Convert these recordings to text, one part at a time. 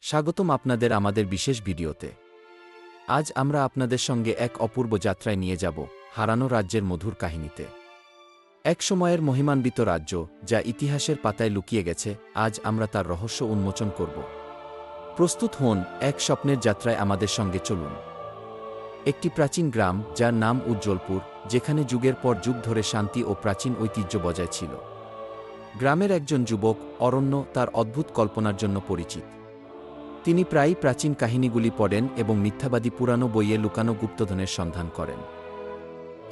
স্বাগতম আপনাদের আমাদের বিশেষ ভিডিওতে। আজ আমরা আপনাদের সঙ্গে এক অপূর্ব যাত্রায় নিয়ে যাব হারানো রাজ্যের মধুর কাহিনীতে। এক সময়ের মহিমান্বিত রাজ্য যা ইতিহাসের পাতায় লুকিয়ে গেছে, আজ আমরা তার রহস্য উন্মোচন করব। প্রস্তুত হন, এক স্বপ্নের যাত্রায় আমাদের সঙ্গে চলুন। একটি প্রাচীন গ্রাম যার নাম উজ্জ্বলপুর, যেখানে যুগের পর যুগ ধরে শান্তি ও প্রাচীন ঐতিহ্য বজায় ছিল। গ্রামের একজন যুবক অরণ্য তার অদ্ভুত কল্পনার জন্য পরিচিত। তিনি প্রায়ই প্রাচীন কাহিনীগুলি পড়েন এবং মিথ্যাবাদী পুরানো বইয়ে লুকানো গুপ্তধনের সন্ধান করেন।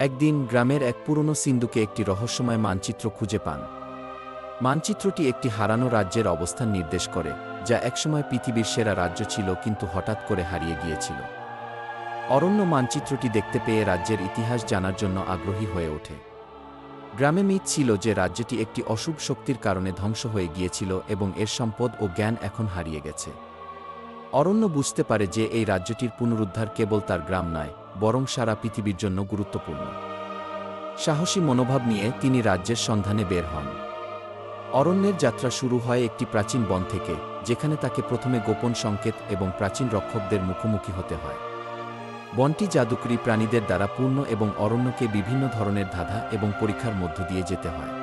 একদিন গ্রামের এক পুরনো সিন্ধুকে একটি রহস্যময় মানচিত্র খুঁজে পান। মানচিত্রটি একটি হারানো রাজ্যের অবস্থান নির্দেশ করে, যা একসময় পৃথিবীর সেরা রাজ্য ছিল কিন্তু হঠাৎ করে হারিয়ে গিয়েছিল। অরণ্য মানচিত্রটি দেখতে পেয়ে রাজ্যের ইতিহাস জানার জন্য আগ্রহী হয়ে ওঠে। গ্রামে মিথ ছিল যে রাজ্যটি একটি অশুভ শক্তির কারণে ধ্বংস হয়ে গিয়েছিল এবং এর সম্পদ ও জ্ঞান এখন হারিয়ে গেছে। অরণ্য বুঝতে পারে যে এই রাজ্যটির পুনরুদ্ধার কেবল তার গ্রাম নয়, বরং সারা পৃথিবীর জন্য গুরুত্বপূর্ণ। সাহসী মনোভাব নিয়ে তিনি রাজ্যের সন্ধানে বের হন। অরণ্যের যাত্রা শুরু হয় একটি প্রাচীন বন থেকে, যেখানে তাকে প্রথমে গোপন সংকেত এবং প্রাচীন রক্ষকদের মুখোমুখি হতে হয়। বনটি জাদুকরী প্রাণীদের দ্বারা পূর্ণ এবং অরণ্যকে বিভিন্ন ধরনের ধাঁধা এবং পরীক্ষার মধ্য দিয়ে যেতে হয়।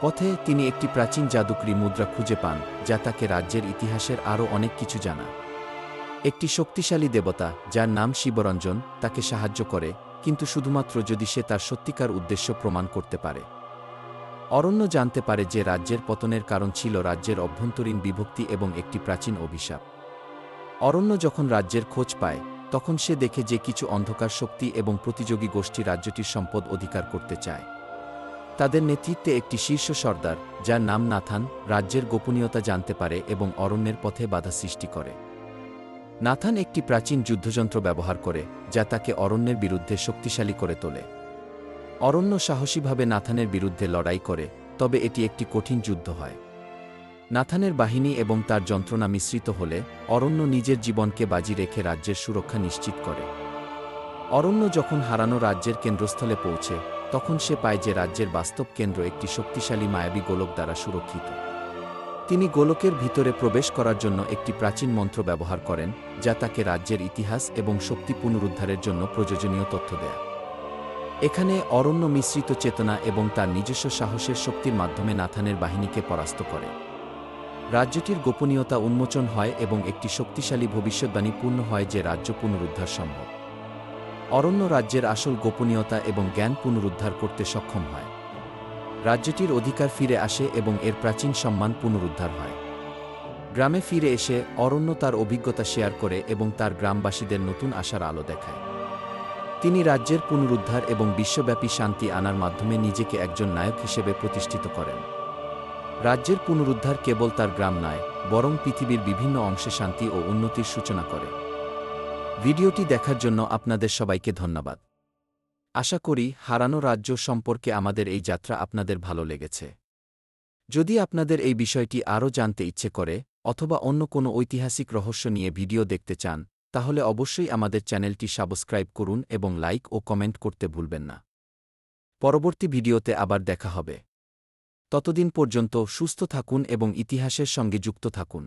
পথে তিনি একটি প্রাচীন জাদুকরী মুদ্রা খুঁজে পান, যা তাকে রাজ্যের ইতিহাসের আরও অনেক কিছু জানা। একটি শক্তিশালী দেবতা যার নাম শিবরঞ্জন তাকে সাহায্য করে, কিন্তু শুধুমাত্র যদি সে তার সত্যিকার উদ্দেশ্য প্রমাণ করতে পারে। অরণ্য জানতে পারে যে রাজ্যের পতনের কারণ ছিল রাজ্যের অভ্যন্তরীণ বিভক্তি এবং একটি প্রাচীন অভিশাপ। অরণ্য যখন রাজ্যের খোঁজ পায়, তখন সে দেখে যে কিছু অন্ধকার শক্তি এবং প্রতিযোগী গোষ্ঠী রাজ্যটির সম্পদ অধিকার করতে চায়। তাদের নেতৃত্বে একটি শীর্ষ সর্দার, যার নাম নাথান, রাজ্যের গোপনীয়তা জানতে পারে এবং অরণ্যের পথে বাধা সৃষ্টি করে। নাথান একটি প্রাচীন যুদ্ধযন্ত্র ব্যবহার করে, যা তাকে অরণ্যের বিরুদ্ধে শক্তিশালী করে তোলে। অরণ্য সাহসীভাবে নাথানের বিরুদ্ধে লড়াই করে, তবে এটি একটি কঠিন যুদ্ধ হয়। নাথানের বাহিনী এবং তার যন্ত্রণা মিশ্রিত হলে অরণ্য নিজের জীবনকে বাজি রেখে রাজ্যের সুরক্ষা নিশ্চিত করে। অরণ্য যখন হারানো রাজ্যের কেন্দ্রস্থলে পৌঁছে, তখন সে পায় যে রাজ্যের বাস্তব কেন্দ্র একটি শক্তিশালী মায়াবী গোলক দ্বারা সুরক্ষিত। তিনি গোলকের ভিতরে প্রবেশ করার জন্য একটি প্রাচীন মন্ত্র ব্যবহার করেন, যা তাকে রাজ্যের ইতিহাস এবং শক্তি পুনরুদ্ধারের জন্য প্রয়োজনীয় তথ্য দেয়। এখানে অরণ্য মিশ্রিত চেতনা এবং তার নিজস্ব সাহসের শক্তির মাধ্যমে নাথানের বাহিনীকে পরাস্ত করে। রাজ্যটির গোপনীয়তা উন্মোচন হয় এবং একটি শক্তিশালী ভবিষ্যদ্বাণী পূর্ণ হয় যে রাজ্য পুনরুদ্ধার সম্ভব। অরণ্য রাজ্যের আসল গোপনীয়তা এবং জ্ঞান পুনরুদ্ধার করতে সক্ষম হয়। রাজ্যটির অধিকার ফিরে আসে এবং এর প্রাচীন সম্মান পুনরুদ্ধার হয়। গ্রামে ফিরে এসে অরণ্য তার অভিজ্ঞতা শেয়ার করে এবং তার গ্রামবাসীদের নতুন আশার আলো দেখায়। তিনি রাজ্যের পুনরুদ্ধার এবং বিশ্বব্যাপী শান্তি আনার মাধ্যমে নিজেকে একজন নায়ক হিসেবে প্রতিষ্ঠিত করেন। রাজ্যের পুনরুদ্ধার কেবল তার গ্রাম নয়, বরং পৃথিবীর বিভিন্ন অংশে শান্তি ও উন্নতির সূচনা করে। ভিডিওটি দেখার জন্য আপনাদের সবাইকে ধন্যবাদ। আশা করি হারানো রাজ্য সম্পর্কে আমাদের এই যাত্রা আপনাদের ভালো লেগেছে। যদি আপনাদের এই বিষয়টি আরও জানতে ইচ্ছে করে অথবা অন্য কোনো ঐতিহাসিক রহস্য নিয়ে ভিডিও দেখতে চান, তাহলে অবশ্যই আমাদের চ্যানেলটি সাবস্ক্রাইব করুন এবং লাইক ও কমেন্ট করতে ভুলবেন না। পরবর্তী ভিডিওতে আবার দেখা হবে। ততদিন পর্যন্ত সুস্থ থাকুন এবং ইতিহাসের সঙ্গে যুক্ত থাকুন।